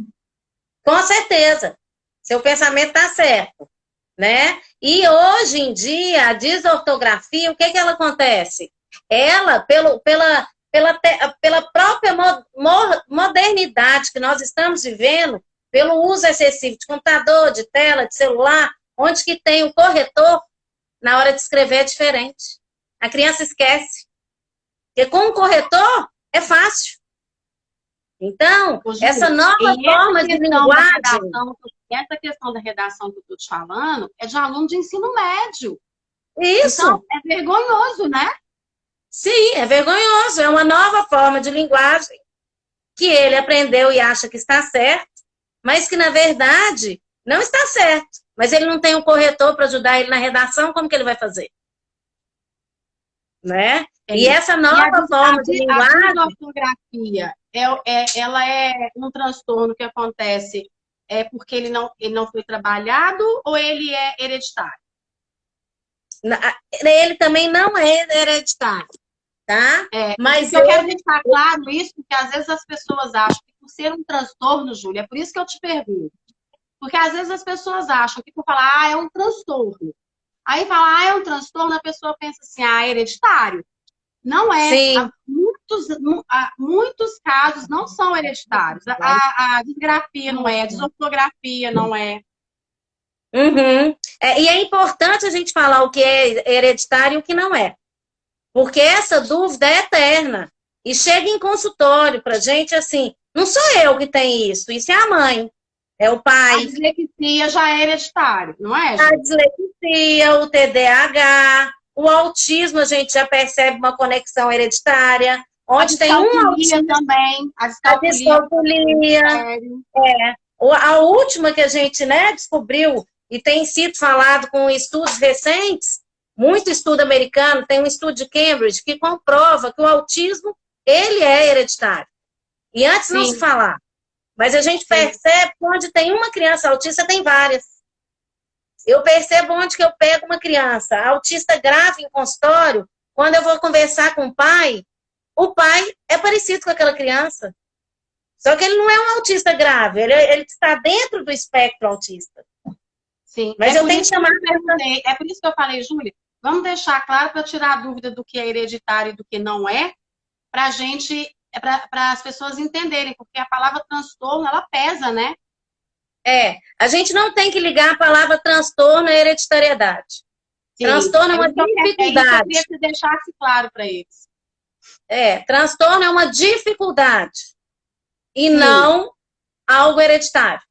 S4: Com certeza. Seu pensamento está certo, né? E hoje em dia, a desortografia, o que ela acontece? Ela, pela própria modernidade que nós estamos vivendo, pelo uso excessivo de computador, de tela, de celular, onde que tem o corretor, na hora de escrever é diferente. A criança esquece. Porque com o corretor é fácil. Então, essa nova forma de linguagem...
S1: Essa questão da redação que eu estou te falando é de aluno de ensino médio.
S4: Isso.
S1: Então, é vergonhoso, né?
S4: Sim, é vergonhoso. É uma nova forma de linguagem que ele aprendeu e acha que está certo, mas que, na verdade, não está certo. Mas ele não tem um corretor para ajudar ele na redação, como que ele vai fazer? Né? E essa nova forma de linguagem...
S1: A ortografia, ela é um transtorno que acontece porque ele não foi trabalhado ou ele é hereditário?
S4: Ele também não é hereditário, tá?
S1: Mas eu quero deixar claro isso, porque às vezes as pessoas acham que por ser um transtorno, Júlia, é por isso que eu te pergunto. Porque às vezes as pessoas acham que por falar, é um transtorno. Aí fala, é um transtorno, a pessoa pensa assim, é hereditário. Não é.
S4: Sim.
S1: Muitos casos não são hereditários. A disgrafia não é, a desortografia não é.
S4: Uhum. E é importante a gente falar o que é hereditário e o que não é. Porque essa dúvida é eterna. E chega em consultório pra gente assim, não sou eu que tenho isso é a mãe, é o pai.
S1: A dislexia já é hereditário, não é, gente?
S4: A dislexia, o TDAH, o autismo, a gente já percebe uma conexão hereditária. Onde tem um autismo
S1: também.
S4: A discalculia. A última que a gente, né, descobriu e tem sido falado com estudos recentes, muito estudo americano, tem um estudo de Cambridge que comprova que o autismo, ele é hereditário. E antes não se falar. Mas a gente percebe que onde tem uma criança autista, tem várias. Eu percebo onde que eu pego uma criança autista grave em consultório, quando eu vou conversar com o pai é parecido com aquela criança. Só que ele não é um autista grave, ele está dentro do espectro autista.
S1: Sim.
S4: Mas eu tenho que chamar...
S1: É por isso que eu falei, Júlia, vamos deixar claro para tirar a dúvida do que é hereditário e do que não é, para a gente, para as pessoas entenderem, porque a palavra transtorno, ela pesa, né?
S4: A gente não tem que ligar a palavra transtorno à hereditariedade. Sim, transtorno é uma dificuldade.
S1: Eu queria que você deixasse claro para eles.
S4: Transtorno é uma dificuldade e
S1: Sim.
S4: não algo hereditário,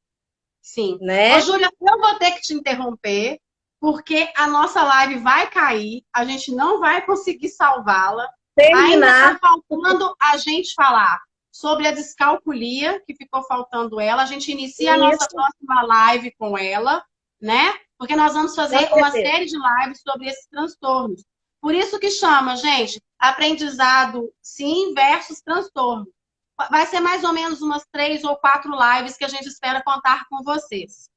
S1: Sim.
S4: né?
S1: Ô, Júlia, eu vou ter que te interromper, porque a nossa live vai cair, a gente não vai conseguir salvá-la. Ainda
S4: Terminar.
S1: está faltando a gente falar sobre a descalculia, que ficou faltando ela. A gente inicia a nossa próxima live com ela, né? Porque nós vamos fazer uma série de lives sobre esses transtornos. Por isso que chama, gente, aprendizado sim versus transtorno. Vai ser mais ou menos umas 3 ou 4 lives que a gente espera contar com vocês.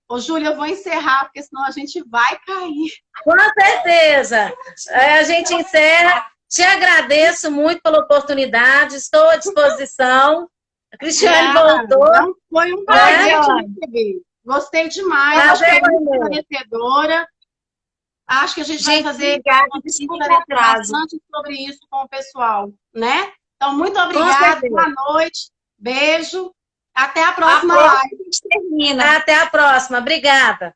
S1: Ô, Júlia, eu vou encerrar, porque senão a gente vai cair.
S4: Com certeza. A gente encerra. Te agradeço muito pela oportunidade, estou à disposição. A Cristiane voltou.
S1: Não, foi um prazer te receber. Gostei demais, acho que é muito esclarecedora. Acho que a gente vai fazer bastante sobre isso com o pessoal, né? Então, muito obrigada, boa noite, beijo, até a próxima live.
S5: Termina.
S4: Até a próxima, obrigada.